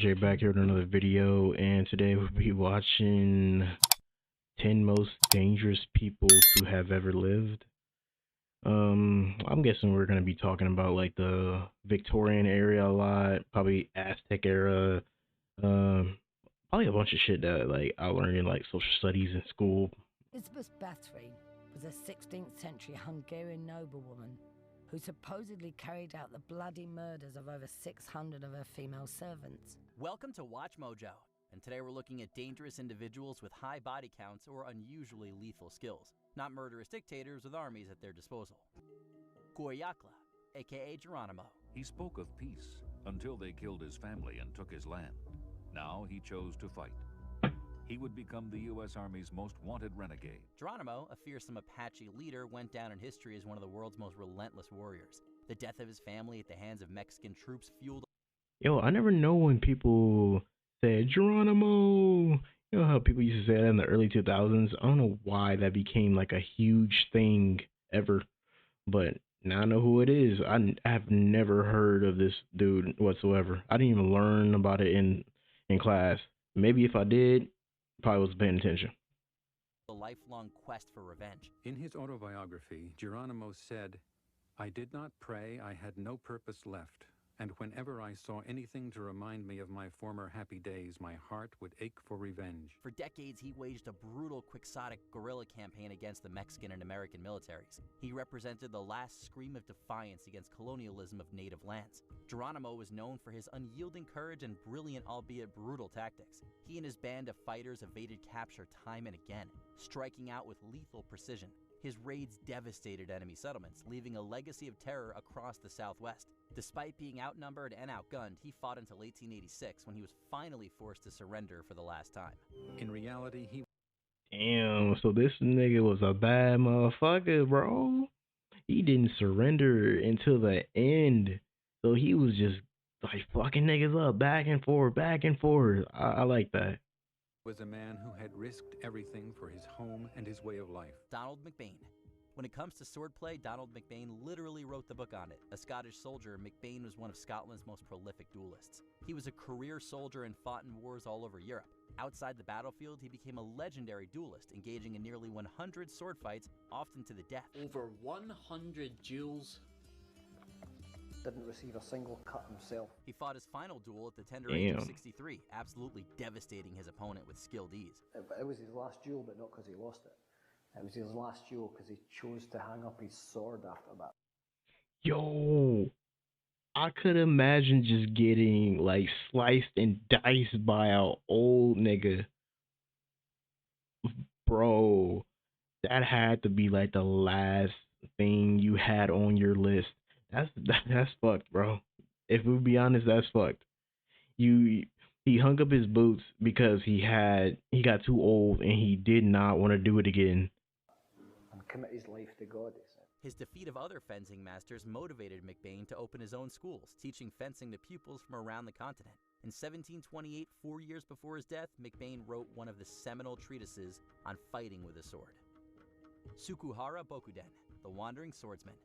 RJ back here with another video, and today we'll be watching 10 most dangerous people to have ever lived. I'm guessing we're gonna be talking about like the Victorian era a lot, probably Aztec era, um, probably a bunch of shit that like I learned in like social studies in school. Elizabeth Bathory was a 16th century Hungarian noblewoman who supposedly carried out the bloody murders of over 600 of her female servants. Welcome to Watch Mojo, and today we're looking at dangerous individuals with high body counts or unusually lethal skills, not murderous dictators with armies at their disposal. Guayacla, aka Geronimo. He spoke of peace until they killed his family and took his land. Now he chose to fight. He would become the U.S. Army's most wanted renegade. Geronimo, a fearsome Apache leader, went down in history as one of the world's most relentless warriors. The death of his family at the hands of Mexican troops fueled... Yo, I never know when people said Geronimo. You know how people used to say that in the early 2000s? I don't know why that became like a huge thing ever, but now I know who it is. I have never heard of this dude whatsoever. I didn't even learn about it in class. Maybe if I did, probably wasn't paying attention. A lifelong quest for revenge. In his autobiography, Geronimo said, "I did not pray, I had no purpose left, and whenever I saw anything to remind me of my former happy days, my heart would ache for revenge." For decades, he waged a brutal, quixotic guerrilla campaign against the Mexican and American militaries. He represented the last scream of defiance against colonialism of native lands. Geronimo was known for his unyielding courage and brilliant, albeit brutal, tactics. He and his band of fighters evaded capture time and again, striking out with lethal precision. His raids devastated enemy settlements, leaving a legacy of terror across the Southwest. Despite being outnumbered and outgunned, he fought until 1886 when he was finally forced to surrender for the last time. In reality, he... Damn, so this nigga was a bad motherfucker, bro. He didn't surrender until the end. So he was just like fucking niggas up back and forth, back and forth. I like that. was a man who had risked everything for his home and his way of life. Donald MacBain. When it comes to swordplay, Donald MacBain literally wrote the book on it. A Scottish soldier, MacBain was one of Scotland's most prolific duelists. He was a career soldier and fought in wars all over Europe. Outside the battlefield, he became a legendary duelist, engaging in nearly 100 sword fights, often to the death. Over 100 duels. Didn't receive a single cut himself. He fought his final duel at the tender age of 63, absolutely devastating his opponent with skilled ease. It was his last duel, but not because he lost it. It was his last duel because he chose to hang up his sword after that. Yo, I could imagine just getting like sliced and diced by an old nigga. Bro, that had to be like the last thing you had on your list. That's fucked, bro. If we be honest, that's fucked. He hung up his boots because he got too old and he did not want to do it again. And commit his life to God, he said. His defeat of other fencing masters motivated MacBain to open his own schools, teaching fencing to pupils from around the continent. In 1728, 4 years before his death, MacBain wrote one of the seminal treatises on fighting with a sword. Sukuhara Bokuden, the Wandering Swordsman.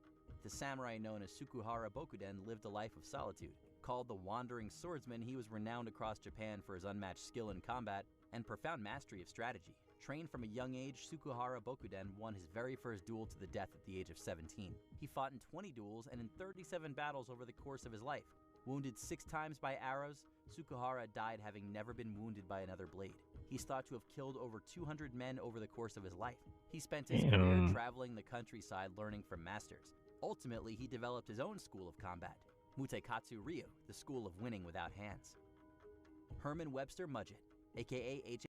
The samurai known as Sukuhara Bokuden lived a life of solitude. Called the Wandering Swordsman, he was renowned across Japan for his unmatched skill in combat and profound mastery of strategy. Trained from a young age, Sukuhara Bokuden won his very first duel to the death at the age of 17. He fought in 20 duels and in 37 battles over the course of his life. Wounded 6 times by arrows, Sukuhara died having never been wounded by another blade. He's thought to have killed over 200 men over the course of his life. He spent his career traveling the countryside learning from masters. Ultimately, he developed his own school of combat, Mutekatsu Ryu, the school of winning without hands. Herman Webster Mudgett, aka H.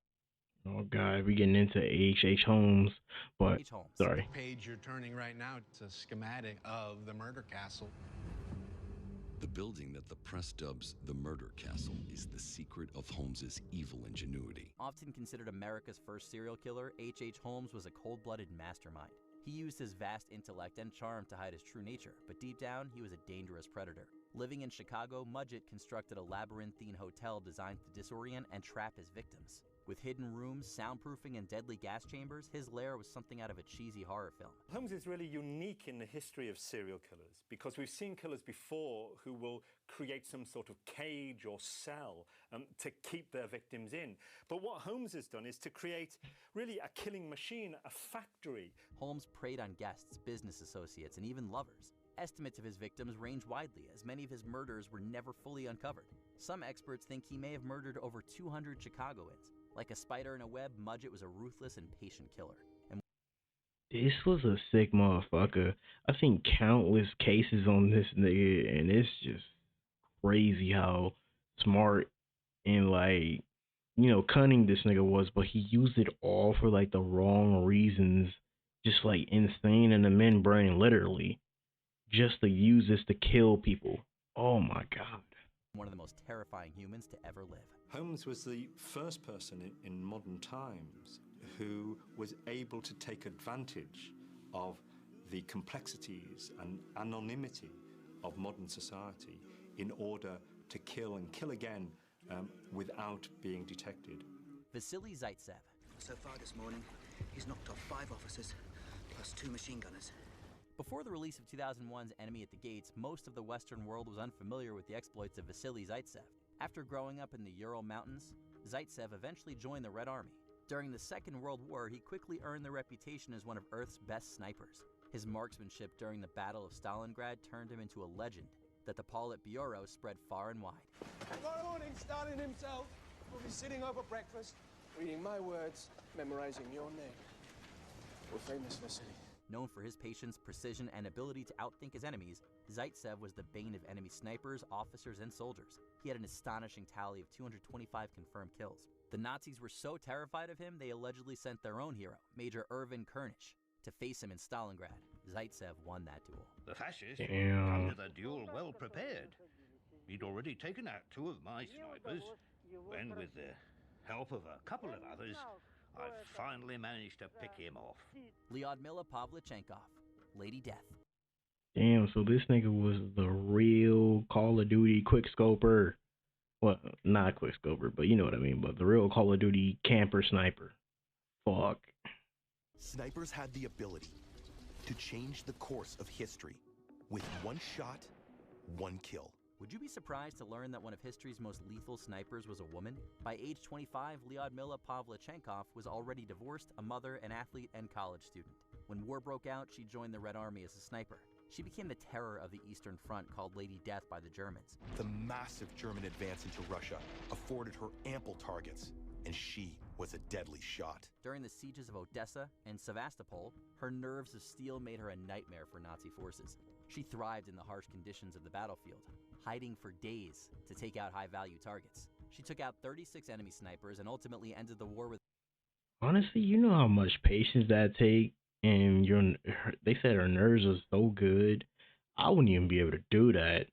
Oh god, we getting into H. Holmes, but Holmes. Sorry. The page you're turning right now, it's a schematic of the murder castle. The building that the press dubs the Murder Castle is the secret of Holmes's evil ingenuity. Often considered America's first serial killer, H. Holmes was a cold-blooded mastermind. He used his vast intellect and charm to hide his true nature, but deep down, he was a dangerous predator. Living in Chicago, Mudgett constructed a labyrinthine hotel designed to disorient and trap his victims. With hidden rooms, soundproofing, and deadly gas chambers, his lair was something out of a cheesy horror film. Holmes is really unique in the history of serial killers because we've seen killers before who will create some sort of cage or cell to keep their victims in. But what Holmes has done is to create really a killing machine, a factory. Holmes preyed on guests, business associates, and even lovers. Estimates of his victims range widely, as many of his murders were never fully uncovered. Some experts think he may have murdered over 200 Chicagoans. Like a spider in a web, Mudgett was a ruthless and patient killer. And this was a sick motherfucker. I've seen countless cases on this nigga, and it's just crazy how smart and, like, you know, cunning this nigga was, but he used it all for, like, the wrong reasons. Just, like, insane in the men brain, literally. Just to use this to kill people. Oh my god. one of the most terrifying humans to ever live. Holmes was the first person in modern times who was able to take advantage of the complexities and anonymity of modern society in order to kill and kill again without being detected. Vasily Zaitsev. So far this morning, he's knocked off 5 officers, plus 2 machine gunners. Before the release of 2001's Enemy at the Gates, most of the Western world was unfamiliar with the exploits of Vasily Zaitsev. After growing up in the Ural Mountains, Zaitsev eventually joined the Red Army. During the Second World War, he quickly earned the reputation as one of Earth's best snipers. His marksmanship during the Battle of Stalingrad turned him into a legend that the Politburo spread far and wide. Tomorrow morning, Stalin himself will be sitting over breakfast, reading my words, memorizing your name. We're famous, Vasily. Known for his patience, precision, and ability to outthink his enemies, Zaitsev was the bane of enemy snipers, officers, and soldiers. He had an astonishing tally of 225 confirmed kills. The Nazis were so terrified of him, they allegedly sent their own hero, Major Erwin Kernich, to face him in Stalingrad. Zaitsev won that duel. The fascists come to the duel well prepared. He'd already taken out 2 of my snipers, when with the help of a couple of others, I finally managed to pick him off. Lyudmila Pavlychenkov, Lady Death. Damn, so this nigga was the real Call of Duty quickscoper. Well, not quickscoper, but you know what I mean. But the real Call of Duty camper sniper. Fuck. Snipers had the ability to change the course of history with 1 shot, 1 kill. Would you be surprised to learn that one of history's most lethal snipers was a woman? By age 25, Lyudmila Pavlychenkov was already divorced, a mother, an athlete, and college student. When war broke out, she joined the Red Army as a sniper. She became the terror of the Eastern Front, called Lady Death by the Germans. The massive German advance into Russia afforded her ample targets, and she was a deadly shot. During the sieges of Odessa and Sevastopol, her nerves of steel made her a nightmare for Nazi forces. She thrived in the harsh conditions of the battlefield, hiding for days to take out high-value targets. She took out 36 enemy snipers and ultimately ended the war with... Honestly, you know how much patience that take, and they said her nerves was so good. I wouldn't even be able to do that.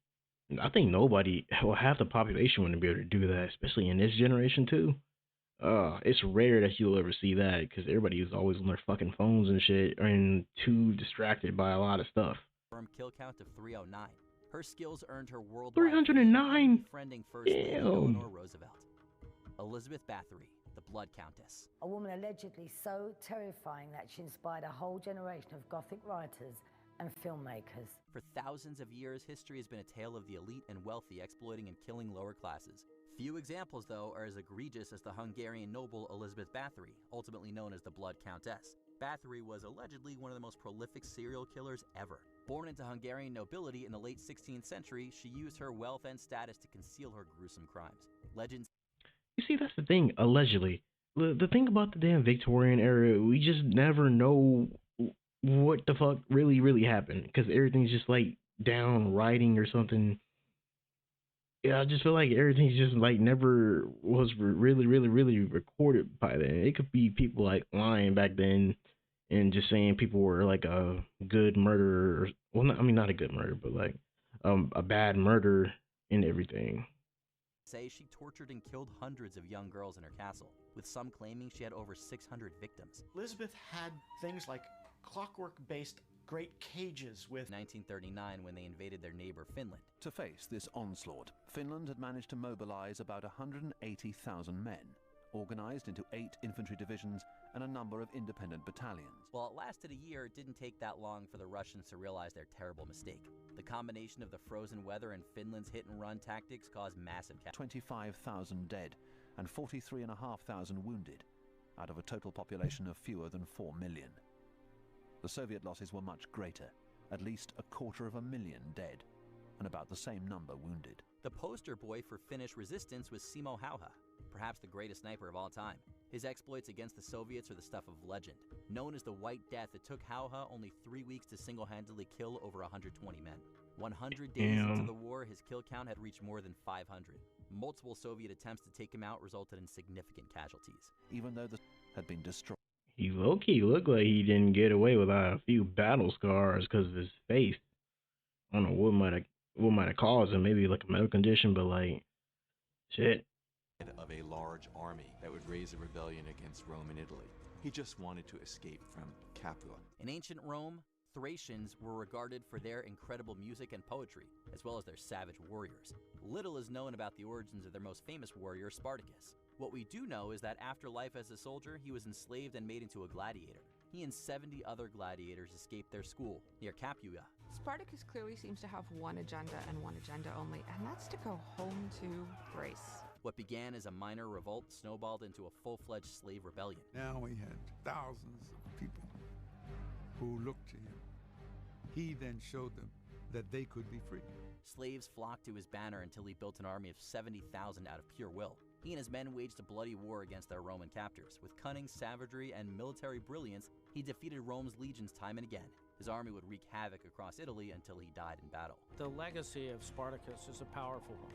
I think nobody, well, half the population wouldn't be able to do that, especially in this generation too. It's rare that you'll ever see that because everybody is always on their fucking phones and shit and too distracted by a lot of stuff. Firm kill count of 309. Her skills earned her worldwide 309. befriending First Lady Eleanor Roosevelt. Elizabeth Bathory, the Blood Countess. A woman allegedly so terrifying that she inspired a whole generation of Gothic writers and filmmakers. For thousands of years, history has been a tale of the elite and wealthy exploiting and killing lower classes. Few examples, though, are as egregious as the Hungarian noble Elizabeth Bathory, ultimately known as the Blood Countess. Bathory was allegedly one of the most prolific serial killers ever. Born into Hungarian nobility in the late 16th century, she used her wealth and status to conceal her gruesome crimes. Legends... You see, that's the thing, allegedly. The thing about the damn Victorian era, we just never know what the fuck really happened, because everything's just like down writing or something. Yeah, I just feel like everything's just like never was really recorded by then. It could be people like lying back then and just saying people were like a good murderer. Well, not a good murderer, but like a bad murder and everything. Say she tortured and killed hundreds of young girls in her castle, with some claiming she had over 600 victims. Elizabeth had things like clockwork-based great cages with... 1939, when they invaded their neighbor Finland. To face this onslaught, Finland had managed to mobilize about 180,000 men, organized into 8 infantry divisions and a number of independent battalions. While it lasted a year, it didn't take that long for the Russians to realize their terrible mistake. The combination of the frozen weather and Finland's hit-and-run tactics caused massive 25,000 dead and 43,500 wounded, out of a total population of fewer than 4 million. The Soviet losses were much greater, at least 250,000 dead, and about the same number wounded. The poster boy for Finnish resistance was Simo Hauha, perhaps the greatest sniper of all time. His exploits against the Soviets are the stuff of legend. Known as the White Death, it took Hauha only 3 weeks to single-handedly kill over 120 men. 100 days into the war, his kill count had reached more than 500. Multiple Soviet attempts to take him out resulted in significant casualties. Even though the had been destroyed. He low-key looked like he didn't get away without a few battle scars because of his face. I don't know what might have caused him, maybe like a medical condition, but like, shit. Of a large army that would raise a rebellion against Rome and Italy. He just wanted to escape from Capua. In ancient Rome, Thracians were regarded for their incredible music and poetry, as well as their savage warriors. Little is known about the origins of their most famous warrior, Spartacus. What we do know is that after life as a soldier, he was enslaved and made into a gladiator. He and 70 other gladiators escaped their school near Capua. Spartacus clearly seems to have one agenda and one agenda only, and that's to go home to Greece. What began as a minor revolt snowballed into a full-fledged slave rebellion. Now we had thousands of people who looked to him. He then showed them that they could be free. Slaves flocked to his banner until he built an army of 70,000 out of pure will. He and his men waged a bloody war against their Roman captors. With cunning, savagery, and military brilliance, he defeated Rome's legions time and again. His army would wreak havoc across Italy until he died in battle. The legacy of Spartacus is a powerful one,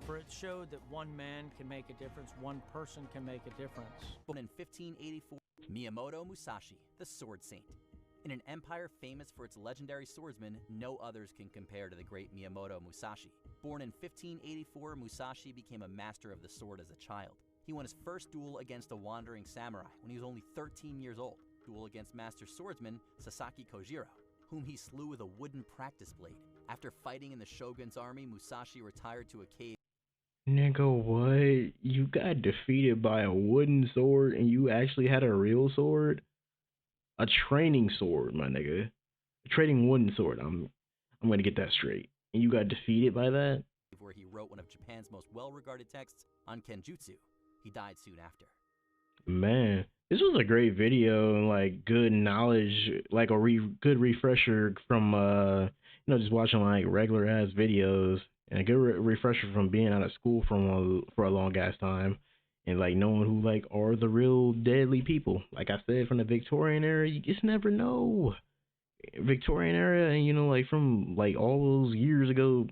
for it showed that one man can make a difference, one person can make a difference. Born in 1584, Miyamoto Musashi, the Sword Saint. In an empire famous for its legendary swordsmen, no others can compare to the great Miyamoto Musashi. Born in 1584, Musashi became a master of the sword as a child. He won his first duel against a wandering samurai when he was only 13 years old. Duel against master swordsman Sasaki Kojiro, whom he slew with a wooden practice blade. After fighting in the shogun's army, Musashi retired to a cave. Nigga, what? You got defeated by a wooden sword and you actually had a real sword? A training sword, my nigga. A training wooden sword. I'm gonna get that straight. And you got defeated by that? Where he wrote one of Japan's most well-regarded texts on Kenjutsu. He died soon after. Man, this was a great video and like good knowledge, like a good refresher from just watching like regular ass videos, and a good refresher from being out of school for a long ass time, and like knowing who like are the real deadly people. Like I said, from the Victorian era, you just never know. Victorian era, and like from like all those years ago,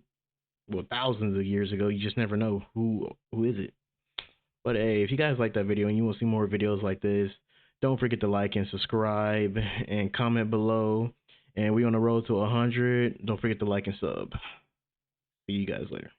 well, thousands of years ago, you just never know who is it. But hey, if you guys like that video and you want to see more videos like this, don't forget to like and subscribe and comment below. And we're on the road to 100. Don't forget to like and sub. See you guys later.